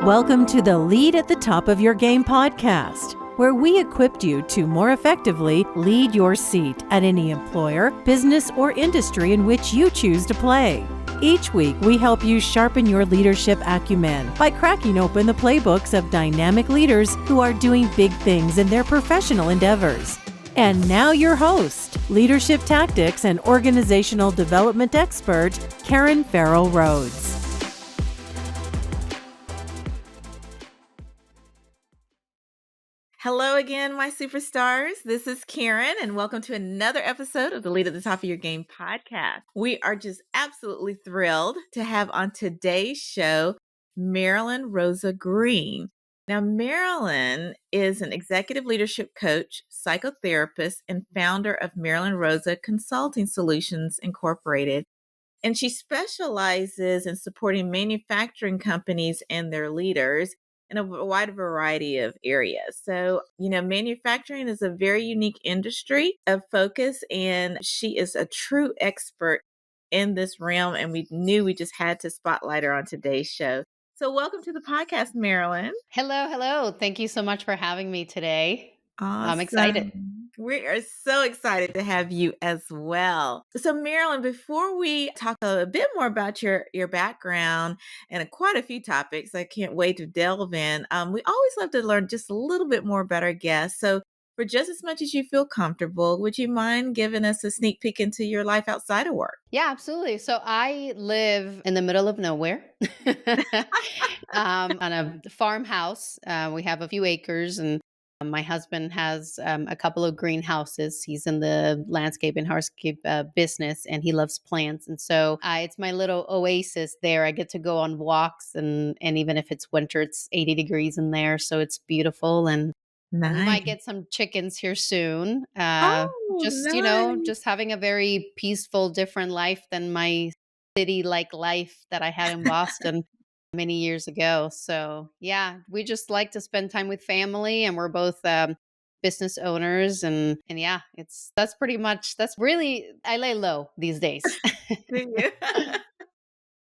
Welcome to the Lead at the Top of Your Game podcast, where we equipped you to more effectively lead your seat at any employer, business, or industry in which you choose to play. Each week, we help you sharpen your leadership acumen by cracking open the playbooks of dynamic leaders who are doing big things in their professional endeavors. And now your host, leadership tactics and organizational development expert, Karen Farrell-Rhodes. Hello again, my superstars. This is Karen, and welcome to another episode of the Lead at the Top of Your Game podcast. We are just absolutely thrilled to have on today's show Marilyn Rosa-Green. Now, Marilyn is an executive leadership coach, psychotherapist, and founder of Marilyn Rosa Consulting Solutions Incorporated. And she specializes in supporting manufacturing companies and their leaders in a wide variety of areas. So, manufacturing is a very unique industry of focus, and she is a true expert in this realm. And we knew we just had to spotlight her on today's show. So welcome to the podcast, Marilyn. Hello. Thank you so much for having me today. Awesome. I'm excited. We are so excited to have you as well. So, Marilyn, before we talk a bit more about your background and quite a few topics I can't wait to delve in, we always love to learn just a little bit more about our guests. So, for just as much as you feel comfortable, would you mind giving us a sneak peek into your life outside of work? Yeah, absolutely. So I live in the middle of nowhere on a farmhouse. We have a few acres, and my husband has a couple of greenhouses. He's in the landscape and hardscape business, and he loves plants. And so it's my little oasis there. I get to go on walks, and even if it's winter, it's 80 degrees in there. So it's beautiful. And we Nice. might get some chickens here soon. Oh, nice. Just having a very peaceful, different life than my city-like life that I had in Boston many years ago. So yeah, we just like to spend time with family, and we're both business owners, and yeah, that's really, I lay low these days. Do you?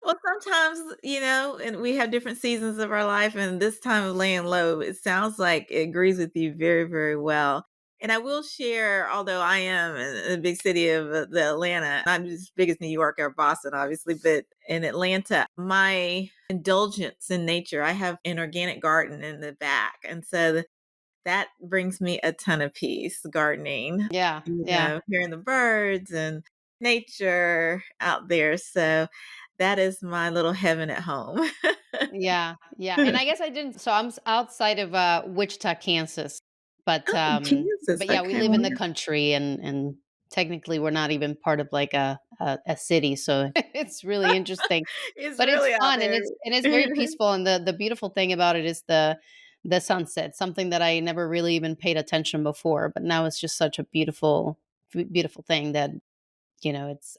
Well, sometimes, and we have different seasons of our life, and this time of laying low, it sounds like it agrees with you very, very well. And I will share, although I am in the big city of the Atlanta, not as big as New York or Boston, obviously, but in Atlanta, my indulgence in nature, I have an organic garden in the back. And so that brings me a ton of peace, gardening, Yeah. hearing the birds and nature out there. So that is my little heaven at home. Yeah. And I guess I didn't. So outside of Wichita, Kansas, but Oh, Kansas. yeah, we Okay. live in the country, and technically we're not even part of like a city, so it's really interesting. It's But it's really out fun, and there. it's very peaceful. And the beautiful thing about it is the sunset, something that I never really even paid attention before, but now it's just such a beautiful thing that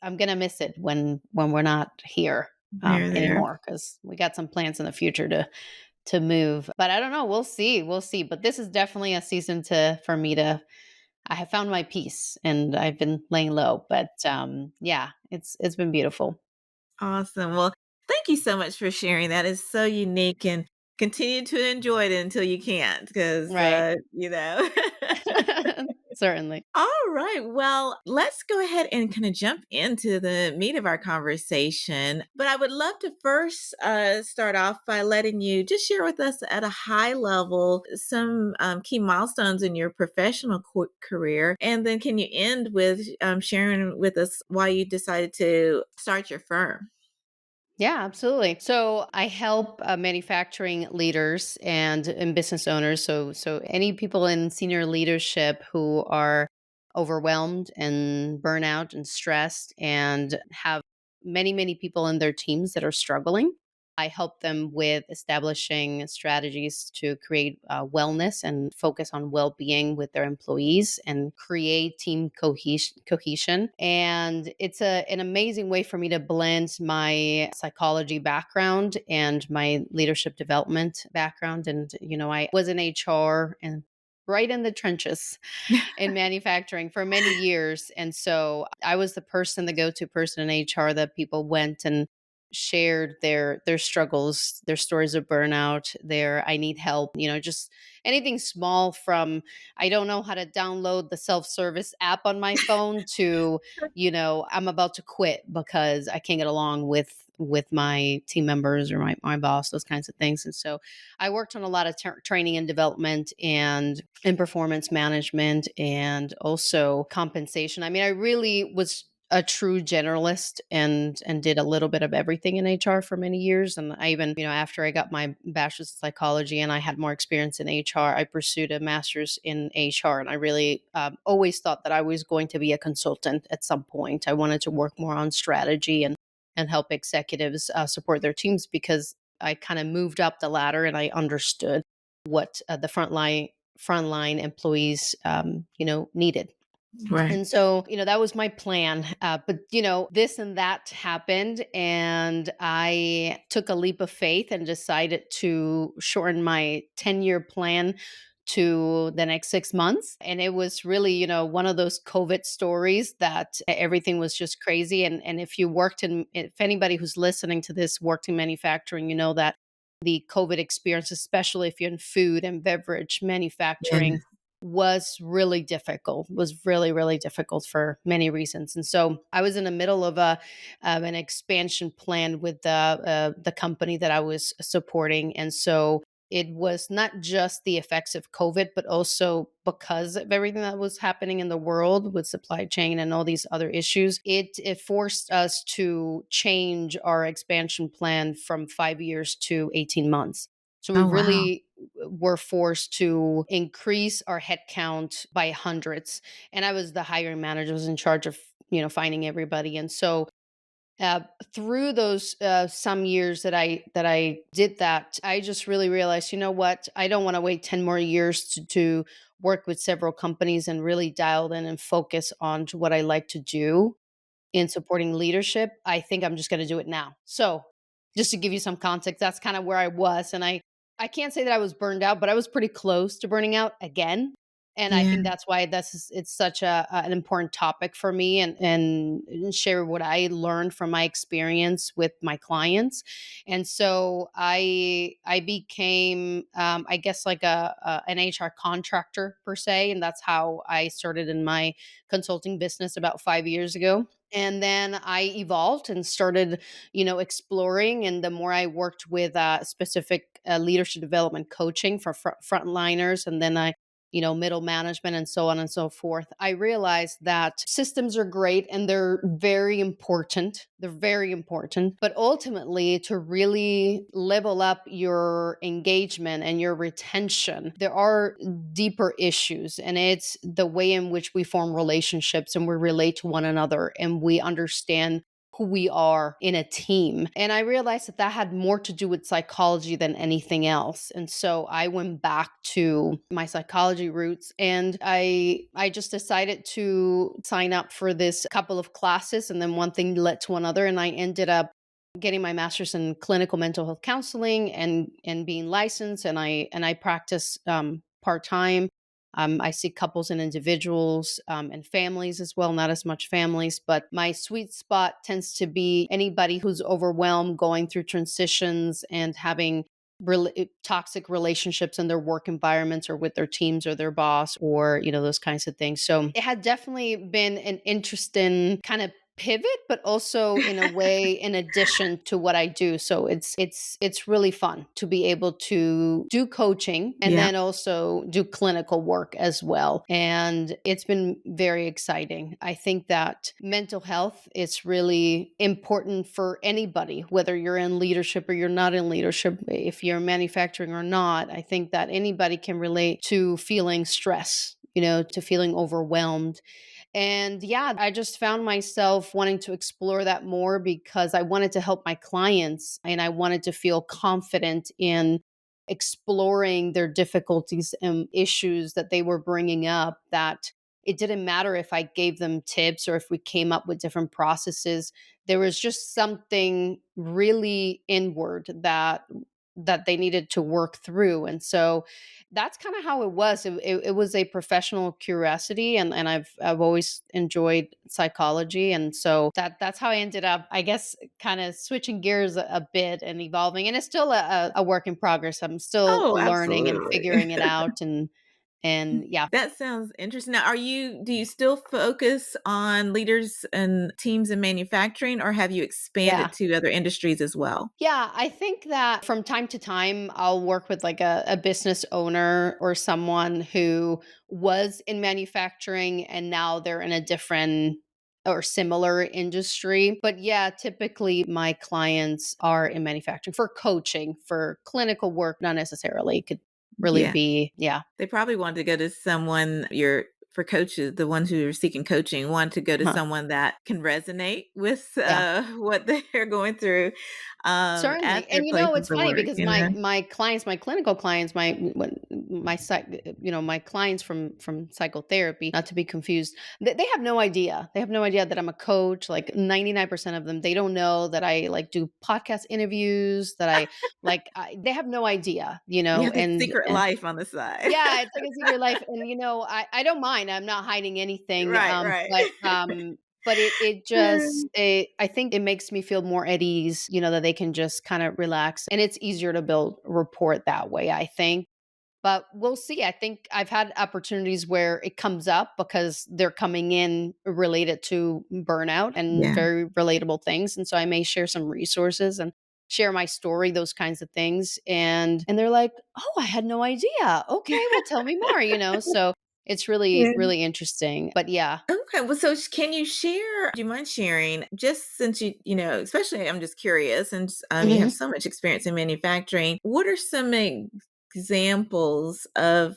I'm gonna miss it when we're not here There. anymore, because we got some plans in the future to move. But I don't know. We'll see. But this is definitely a season for me to. I have found my peace, and I've been laying low. But yeah, it's been beautiful. Awesome. Well, thank you so much for sharing. That is so unique, and continue to enjoy it until you can't, because, Right. Certainly. All right. Well, let's go ahead and kind of jump into the meat of our conversation. But I would love to first start off by letting you just share with us at a high level some key milestones in your professional career. And then can you end with sharing with us why you decided to start your firm? Yeah, absolutely. So I help manufacturing leaders and business owners. So any people in senior leadership who are overwhelmed and burnout and stressed and have many people in their teams that are struggling. I help them with establishing strategies to create wellness and focus on well-being with their employees and create team cohesion. And it's an amazing way for me to blend my psychology background and my leadership development background. And, I was in HR and right in the trenches in manufacturing for many years. And so I was the go-to person in HR that people went and shared their struggles, their stories of burnout, their I need help, just anything small from I don't know how to download the self-service app on my phone to, I'm about to quit because I can't get along with my team members or my boss, those kinds of things. And so I worked on a lot of training and development and performance management and also compensation. I mean, I really was a true generalist and did a little bit of everything in HR for many years. And I even, after I got my bachelor's in psychology and I had more experience in HR, I pursued a master's in HR. And I really always thought that I was going to be a consultant at some point. I wanted to work more on strategy and help executives support their teams because I kind of moved up the ladder and I understood what the frontline employees, needed. Right. And so, that was my plan. But, this and that happened. And I took a leap of faith and decided to shorten my 10-year plan to the next 6 months. And it was really, one of those COVID stories that everything was just crazy. And if anybody who's listening to this worked in manufacturing, you know that the COVID experience, especially if you're in food and beverage Yeah. manufacturing, was really difficult, was really, really difficult for many reasons. And so I was in the middle of an expansion plan with the company that I was supporting. And so it was not just the effects of COVID, but also because of everything that was happening in the world with supply chain and all these other issues, it forced us to change our expansion plan from 5 years to 18 months. So we Oh, wow. really were forced to increase our headcount by hundreds. And I was the hiring manager, I was in charge of, finding everybody. And so uh, through those some years that I did that, I just really realized, you know what, I don't want to wait 10 more years to work with several companies and really dial in and focus on to what I like to do in supporting leadership. I think I'm just going to do it now. So, just to give you some context, that's kind of where I was. And I can't say that I was burned out, but I was pretty close to burning out again. And I Yeah. think that's why it's such an important topic for me and share what I learned from my experience with my clients. And so I became I guess like an HR contractor per se, and that's how I started in my consulting business about 5 years ago. And then I evolved and started, exploring. And the more I worked with specific leadership development coaching for frontliners, and then middle management and so on and so forth, I realized that systems are great and they're very important. They're very important. But ultimately, to really level up your engagement and your retention, there are deeper issues. And it's the way in which we form relationships and we relate to one another and we understand who we are in a team. And I realized that had more to do with psychology than anything else. And so I went back to my psychology roots and I just decided to sign up for this couple of classes, and then one thing led to another, and I ended up getting my master's in clinical mental health counseling and being licensed, and I practice part-time. I see couples and individuals and families as well, not as much families, but my sweet spot tends to be anybody who's overwhelmed, going through transitions and having toxic relationships in their work environments or with their teams or their boss or, those kinds of things. So it had definitely been an interesting kind of pivot, but also in a way in addition to what I do. So it's really fun to be able to do coaching and Yeah. then also do clinical work as well. And it's been very exciting. I think that mental health is really important for anybody, whether you're in leadership or you're not in leadership, if you're manufacturing or not. I think that anybody can relate to feeling stress, to feeling overwhelmed. And yeah, I just found myself wanting to explore that more because I wanted to help my clients and I wanted to feel confident in exploring their difficulties and issues that they were bringing up, that it didn't matter if I gave them tips or if we came up with different processes. There was just something really inward that that they needed to work through. And so that's kind of how it was. It was a professional curiosity, and I've always enjoyed psychology, and so that's how I ended up, I guess, kind of switching gears a bit and evolving. And it's still a work in progress. I'm still Oh, learning and absolutely. figuring it out, and yeah. That sounds interesting. Now, do you still focus on leaders and teams in manufacturing, or have you Yeah. expanded to other industries as well? Yeah, I think that from time to time, I'll work with like a business owner or someone who was in manufacturing and now they're in a different or similar industry. But yeah, typically my clients are in manufacturing for coaching, for clinical work, not necessarily. It could really Yeah. be, yeah. They probably want to go to someone for coaches, the ones who are seeking coaching, want to go to Huh. someone that can resonate with, Yeah. what they're going through, at Certainly. their And places it's of funny work, because you know? my clients, my clinical clients, my my clients from psychotherapy, not to be confused, they have no idea. They have no idea that I'm a coach. Like 99% of them, they don't know that I like do podcast interviews, that they have no idea, You have this and secret life on the side. yeah, it's like a secret life, and, I don't mind, I'm not hiding anything, Right, right. but it just I think it makes me feel more at ease, that they can just kinda relax, and it's easier to build rapport that way, I think. But we'll see. I think I've had opportunities where it comes up because they're coming in related to burnout and Yeah. very relatable things. And so I may share some resources and share my story, those kinds of things. And they're like, "Oh, I had no idea. Okay, well tell me more." So it's really, Yeah. really interesting. But yeah. Okay, well, so can you share? Do you mind sharing? Just since especially I'm just curious, and you have Mhm. so much experience in manufacturing. What are some examples of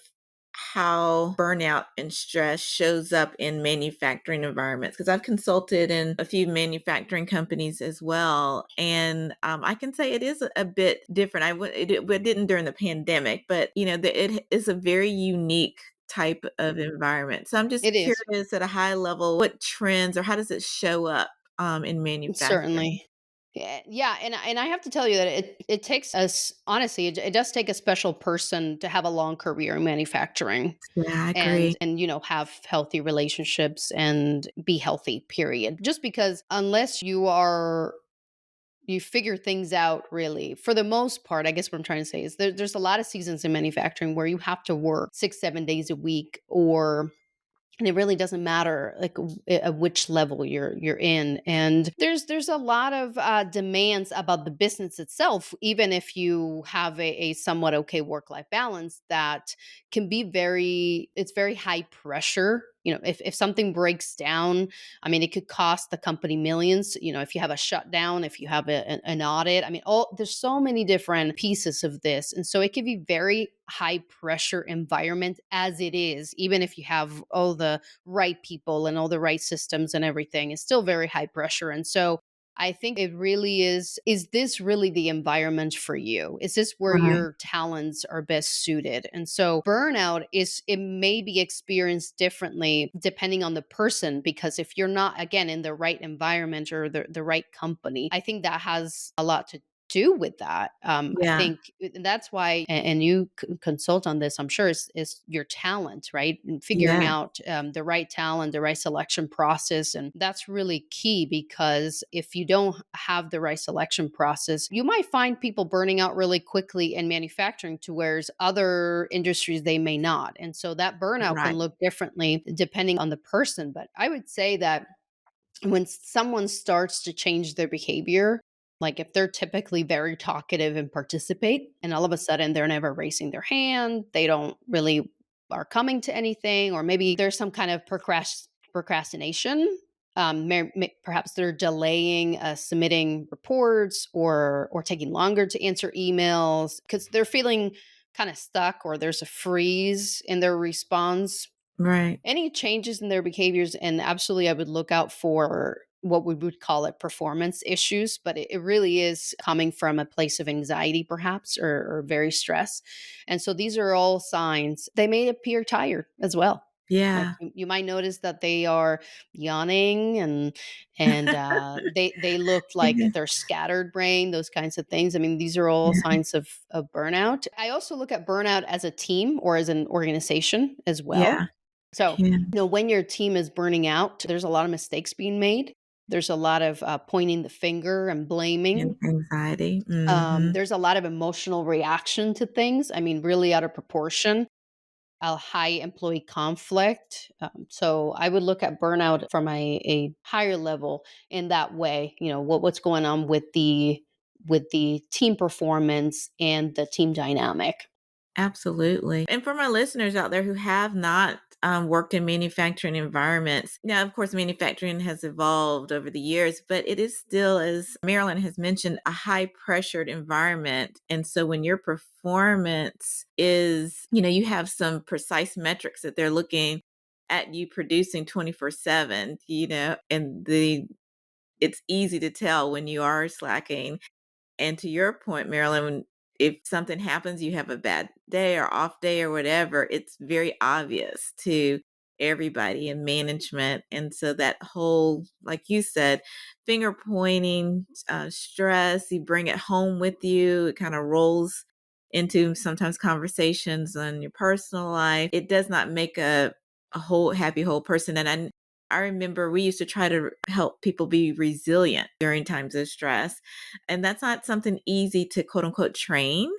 how burnout and stress shows up in manufacturing environments? Because I've consulted in a few manufacturing companies as well, and I can say it is a bit different. It didn't during the pandemic, but it is a very unique type of environment. So I'm just It is. curious at a high level, what trends or how does it show up in manufacturing? Certainly. Yeah, and I have to tell you that it takes us, honestly, it does take a special person to have a long career in manufacturing Yeah, I agree. and have healthy relationships and be healthy, period. Just because unless you figure things out, really, for the most part, I guess what I'm trying to say is there's a lot of seasons in manufacturing where you have to work 6 7 days a week, or and it really doesn't matter like at which level you're in. And there's a lot of demands about the business itself, even if you have a somewhat okay work life balance, that can be it's very high pressure. If something breaks down, I mean, it could cost the company millions. If you have a shutdown, if you have an audit, I mean, there's so many different pieces of this, and so it can be very high pressure environment as it is. Even if you have all the right people and all the right systems and everything, it's still very high pressure. And so I think it really is this really the environment for you? Is this where Right. your talents are best suited? And so burnout it may be experienced differently depending on the person, because if you're not, again, in the right environment or the right company, I think that has a lot to do with that. I Yeah. think and that's why, and you consult on this, I'm sure, is your talent, right? And figuring Yeah. out the right talent, the right selection process. And that's really key, because if you don't have the right selection process, you might find people burning out really quickly in manufacturing, to whereas other industries, they may not. And so that burnout can Right. look differently depending on the person. But I would say that when someone starts to change their behavior, like if they're typically very talkative and participate, and all of a sudden they're never raising their hand, they don't really are coming to anything, or maybe there's some kind of procrastination. Perhaps they're delaying submitting reports, or taking longer to answer emails because they're feeling kind of stuck, or there's a freeze in their response. Right. Any changes in their behaviors, and absolutely I would look out for what we would call it performance issues, but it really is coming from a place of anxiety, perhaps, or very stress. And so these are all signs. They may appear tired as well. Like Yeah. you might notice that they are yawning and they look like Yeah. they're scattered brain, those kinds of things. I mean, these are all Yeah. signs of burnout. I also look at burnout as a team or as an organization as Yeah. well. So, Yeah. when your team is burning out, there's a lot of mistakes being made. There's a lot of pointing the finger and blaming. And anxiety. Mhm. There's a lot of emotional reaction to things. I mean, really out of proportion, a high employee conflict. So I would look at burnout from a higher level in that way. What's going on with the team performance and the team dynamic. Absolutely. And for my listeners out there who have not worked in manufacturing environments, now, of course, manufacturing has evolved over the years, but it is still, as Marilyn has mentioned, a high pressured environment. And so when your performance is, you have some precise metrics that they're looking at you producing 24/7, and it's easy to tell when you are slacking. And to your point, Marilyn, if something happens, you have a bad day or off day or whatever, it's very obvious to everybody in management. And so that whole, like you said, finger pointing, stress, you bring it home with you. It kind of rolls into sometimes conversations on your personal life. It does not make a whole happy whole person. And I remember we used to try to help people be resilient during times of stress. And that's not something easy to quote unquote train.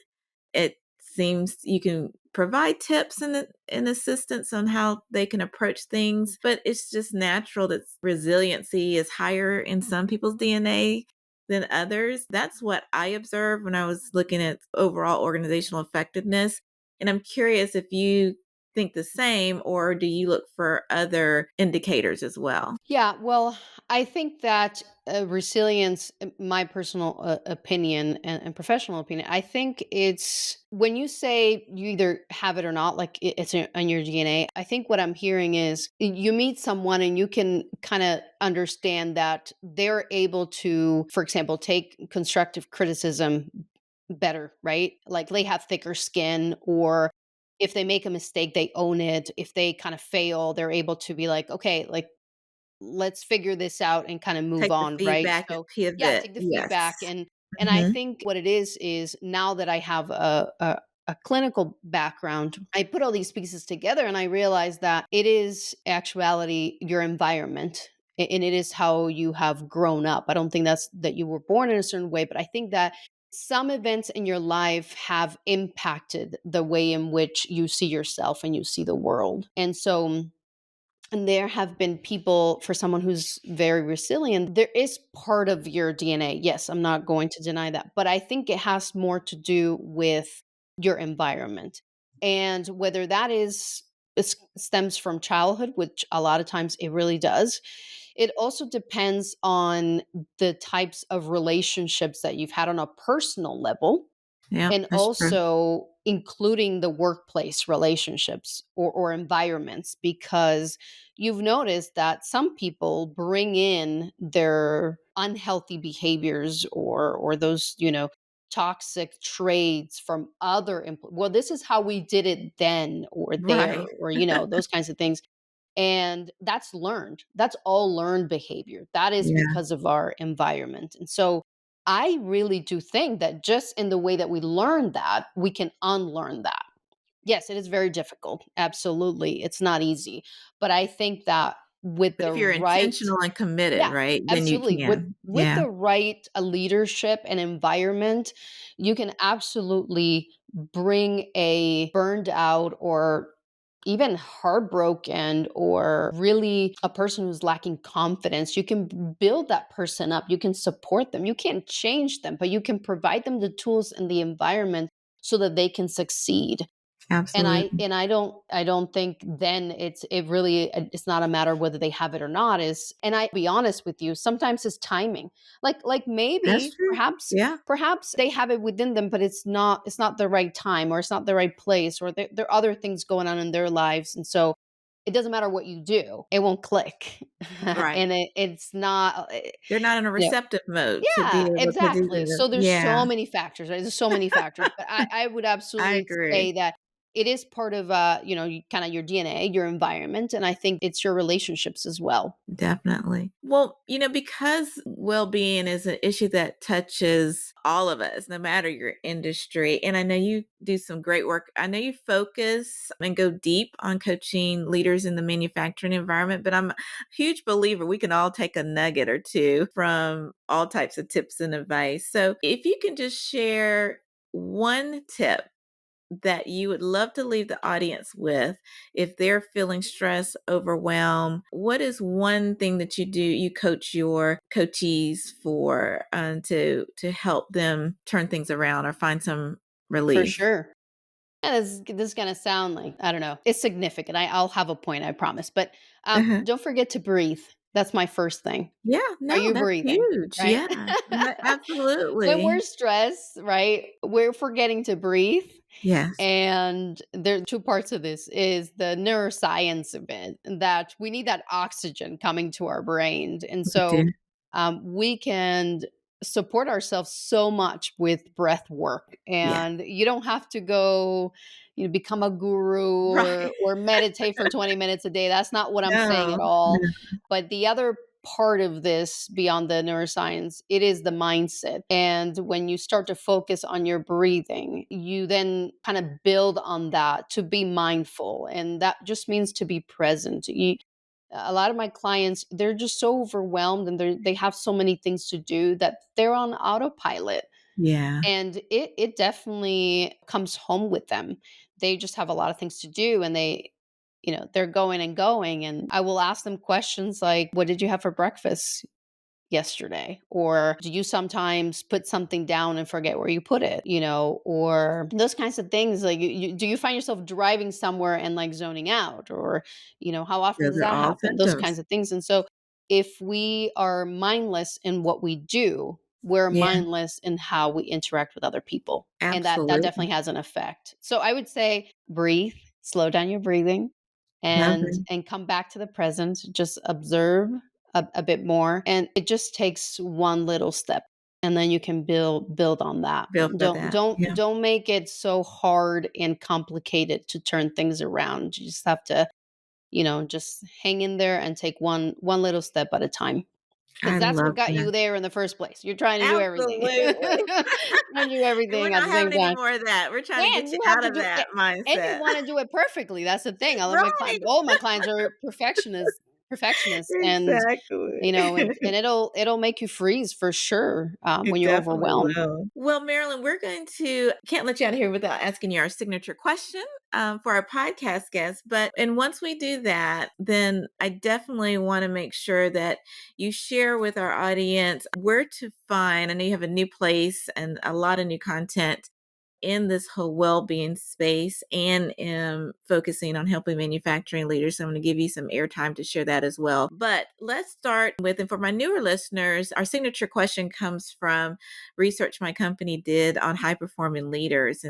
It seems you can provide tips and assistance on how they can approach things, but it's just natural that resiliency is higher in some people's DNA than others. That's what I observed when I was looking at overall organizational effectiveness. And I'm curious if you think the same, or do you look for other indicators as well? Yeah, well, I think that resilience, my personal opinion and professional opinion, I think it's when you say you either have it or not, like it's in your DNA. I think what I'm hearing is you meet someone and you can kind of understand that they're able to, for example, take constructive criticism better, right? Like they have thicker skin, or if they make a mistake, they own it. If they kind of fail, they're able to be like, okay, like let's figure this out and kind of move Take the on, right? feedback and So yeah, pivot. take the Yes. feedback and I Mhm. think what it is now that I have a clinical background, I put all these pieces together and I realized that it is actuality your environment and it is how you have grown up. I don't think that's that you were born in a certain way, but I think that some events in your life have impacted the way in which you see yourself and you see the world. And there have been people, for someone who's very resilient, there is part of your DNA. Yes, I'm not going to deny that. But I think it has more to do with your environment. And whether that stems from childhood, which a lot of times it really does, it also depends on the types of relationships that you've had on a personal level Yep, and that's true. also including the workplace relationships or environments, because you've noticed that some people bring in their unhealthy behaviors or those toxic traits from other well, this is how we did it then or there, Right. or those kinds of things. And that's learned. That's all learned behavior. That is Yeah. because of our environment. And so I really do think that just in the way that we learn that, we can unlearn that. Yes, it is very difficult. Absolutely. It's not easy. But I think that with But the if you're right intentional and committed, yeah, right, then you absolutely. With can. with Yeah. the right leadership and environment, you can absolutely bring a burned out or even heartbroken or really a person who's lacking confidence. You can build that person up. You can support them. You can't change them, but you can provide them the tools and the environment so that they can succeed. And I Absolutely. and I don't think then it's not a matter whether they have it or not. Is And I be honest with you, sometimes it's timing. Like That's maybe true. Yeah. perhaps they have it within them, but it's not the right time, or it's not the right place, or there are other things going on in their lives. And so it doesn't matter what you do, it won't click. Right. And it's not They're not in a you know receptive mode to be yeah, able to do exactly. that. So there's Yeah. so many factors, right? There's so many factors. But I would I absolutely agree. say that it is part of, kind of your DNA, your environment. And I think it's your relationships as well. Definitely. Well, because well-being is an issue that touches all of us, no matter your industry. And I know you do some great work. I know you focus and go deep on coaching leaders in the manufacturing environment, but I'm a huge believer we can all take a nugget or two from all types of tips and advice. So if you can just share one tip that you would love to leave the audience with if they're feeling stress, overwhelmed, what is one thing that you coach your coachees for, to help them turn things around or find some For relief? sure. And this is gonna sound like, I don't know, it's significant. I'll have a point, I promise. But Uh-huh. don't forget to breathe. That's my first thing. Yeah, Are no, you that's breathing? huge. Right? Yeah, When we're absolutely. stressed, right, we're forgetting to breathe. Yes, And there are two parts of this is the neuroscience of it, that we need that oxygen coming to our brain. And we so do. we can support ourselves so much with breath work. Yeah. And you don't have to go, become a guru Right. or meditate for 20 minutes a day. That's not what I'm saying No, at all. no. But the other part of this, beyond the neuroscience, it is the mindset. And when you start to focus on your breathing, you then kind of build on that to be mindful. And that just means to be present. A lot of my clients, they're just so overwhelmed, and they have so many things to do that they're on autopilot. Yeah, And it definitely comes home with them. They just have a lot of things to do, and they're going and going. And I will ask them questions like, what did you have for breakfast yesterday? Or do you sometimes put something down and forget where you put it? Or those kinds of things. Like, do you find yourself driving somewhere and like zoning out? Or, how often those does are that all happen? Those kinds symptoms. of things. And so if we are mindless in what we do, we're Yeah, mindless in how we interact with other people. And that absolutely. definitely has an effect. So I would say breathe, slow down your breathing, Love and it. come back to the present. Just observe a bit more, and it just takes one little step, and then you can build on that. Feel for don't that. don't Yeah. don't make it so hard and complicated to turn things around. You just have to, just hang in there and take one little step at a time, because I that's what love got that. you there in the first place. You're trying to do everything. Absolutely. Trying to do And we're everything at the not same having any time. more of that. We're trying to get And you you have out to of do that it, and you mindset. wanna do it perfectly. That's the thing. I love my Right. clients. All my clients are perfectionists, and Exactly. and it'll make you freeze for sure, when It you're definitely overwhelmed. will. Well, Marilyn, can't let you out of here without asking you our signature question, for our podcast guests. And once we do that, then I definitely want to make sure that you share with our audience where to find. I know you have a new place and a lot of new content in this whole well-being space, and focusing on helping manufacturing leaders. So I'm going to give you some airtime to share that as well. But let's start with, and for my newer listeners, our signature question comes from research my company did on high performing leaders.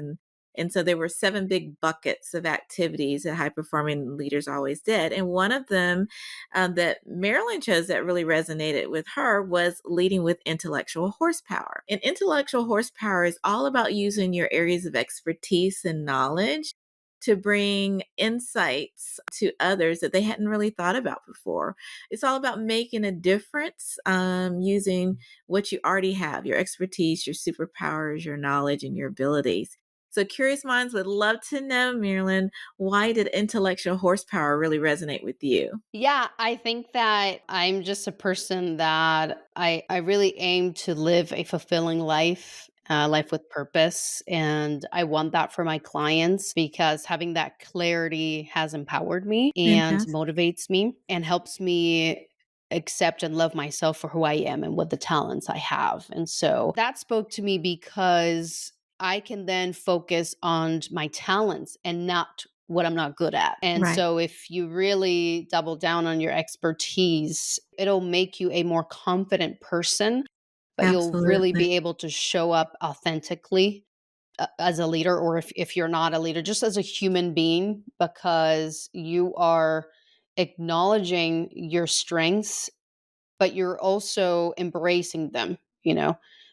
And so there were 7 big buckets of activities that high performing leaders always did. And one of them, that Marilyn chose that really resonated with her, was leading with intellectual horsepower. And intellectual horsepower is all about using your areas of expertise and knowledge to bring insights to others that they hadn't really thought about before. It's all about making a difference, using what you already have, your expertise, your superpowers, your knowledge, and your abilities. So, curious minds would love to know, Marilyn, why did intellectual horsepower really resonate with you? Yeah, I think that I'm just a person that I really aim to live a fulfilling life, life with purpose. And I want that for my clients, because having that clarity has empowered me and Fantastic. motivates me and helps me accept and love myself for who I am and what the talents I have. And so that spoke to me, because I can then focus on my talents and not what I'm not good at. And Right. so if you really double down on your expertise, it'll make you a more confident person, but you'll really Absolutely. be able to show up authentically, as a leader, or if you're not a leader, just as a human being, because you are acknowledging your strengths, but you're also embracing them.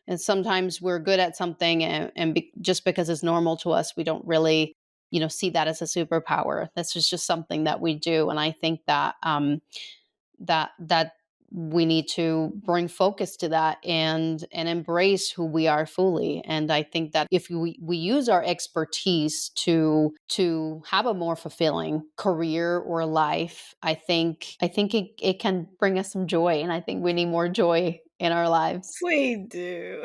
And sometimes we're good at something, and just because it's normal to us, we don't really see that as a superpower. That's just something that we do. And I think that, that we need to bring focus to that and embrace who we are fully. And I think that if we use our expertise to have a more fulfilling career or life, I think it can bring us some joy. And I think we need more joy in our lives. We do.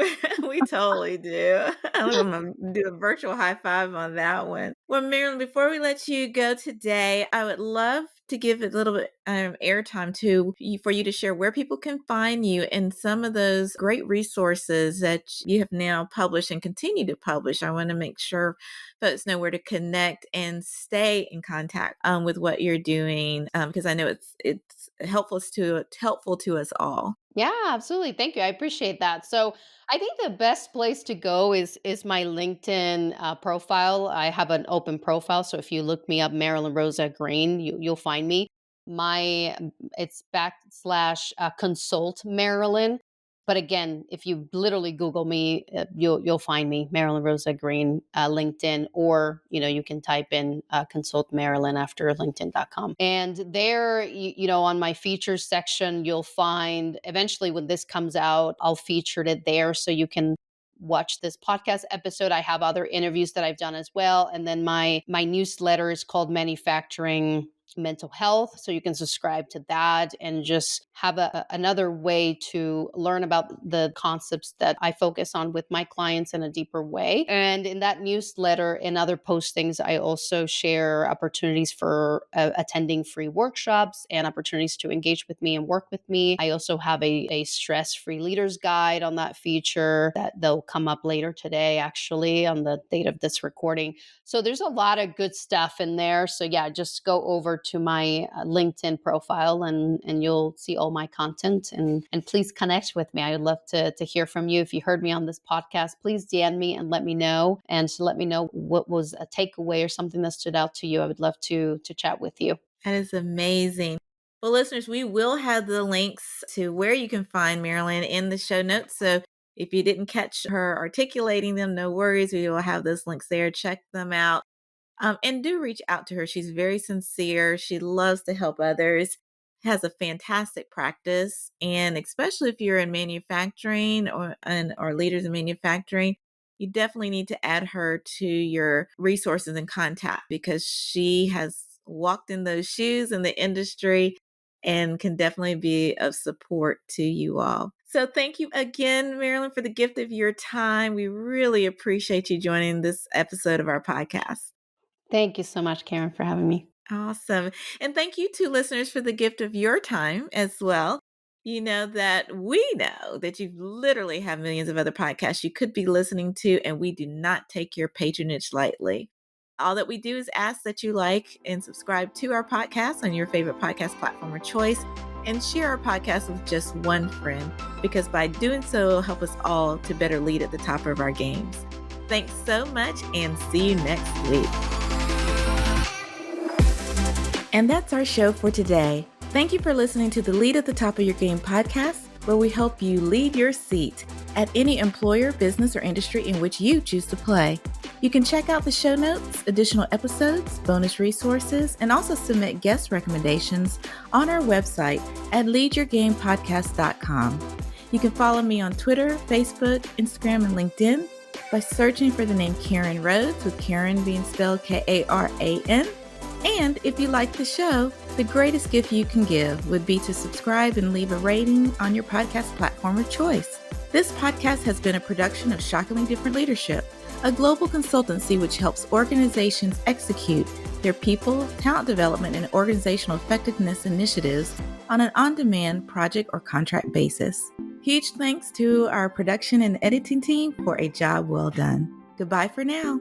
We totally do. I'm gonna do a virtual high five on that one. Well, Marilyn, before we let you go today, I would love to give a little bit airtime to you for you to share where people can find you and some of those great resources that you have now published and continue to publish. I want to make sure folks know where to connect and stay in contact with what you're doing, because I know it's helpful to us all. Yeah, absolutely. Thank you. I appreciate that. So I think the best place to go is my LinkedIn profile. I have an open profile, so if you look me up, Marilyn Rosa-Green, you'll find me. It's backslash consult Marilyn. But again, if you literally Google me, you'll find me, Marilyn Rosa-Green, LinkedIn, or you can type in consult Marilyn after LinkedIn.com. And there, on my features section, you'll find eventually when this comes out, I'll feature it there so you can watch this podcast episode. I have other interviews that I've done as well. And then my newsletter is called Manufacturing Mental Health. So you can subscribe to that and just have another way to learn about the concepts that I focus on with my clients in a deeper way. And in that newsletter and other postings, I also share opportunities for attending free workshops and opportunities to engage with me and work with me. I also have a stress-free leaders guide on that feature that they'll come up later today, actually, on the date of this recording. So there's a lot of good stuff in there. So yeah, just go over to my LinkedIn profile and you'll see all my content and please connect with me. I would love to hear from you. If you heard me on this podcast, please DM me and let me know, and to let me know what was a takeaway or something that stood out to you. I would love to chat with you. That is amazing. Well, listeners, we will have the links to where you can find Marilyn in the show notes. So if you didn't catch her articulating them, no worries. We will have those links there. Check them out. And do reach out to her. She's very sincere. She loves to help others, has a fantastic practice. And especially if you're in manufacturing or leaders in manufacturing, you definitely need to add her to your resources and contact, because she has walked in those shoes in the industry and can definitely be of support to you all. So thank you again, Marilyn, for the gift of your time. We really appreciate you joining this episode of our podcast. Thank you so much, Karen, for having me. Awesome. And thank you to listeners for the gift of your time as well. You know that we know that you literally have millions of other podcasts you could be listening to, and we do not take your patronage lightly. All that we do is ask that you like and subscribe to our podcast on your favorite podcast platform of choice, and share our podcast with just one friend, because by doing so, it'll help us all to better lead at the top of our games. Thanks so much, and see you next week. And that's our show for today. Thank you for listening to the Lead at the Top of Your Game podcast, where we help you lead your seat at any employer, business, or industry in which you choose to play. You can check out the show notes, additional episodes, bonus resources, and also submit guest recommendations on our website at leadyourgamepodcast.com. You can follow me on Twitter, Facebook, Instagram, and LinkedIn by searching for the name Karen Rhodes, with Karen being spelled Karan. And if you like the show, the greatest gift you can give would be to subscribe and leave a rating on your podcast platform of choice. This podcast has been a production of Shockingly Different Leadership, a global consultancy which helps organizations execute their people, talent development, and organizational effectiveness initiatives on an on-demand project or contract basis. Huge thanks to our production and editing team for a job well done. Goodbye for now.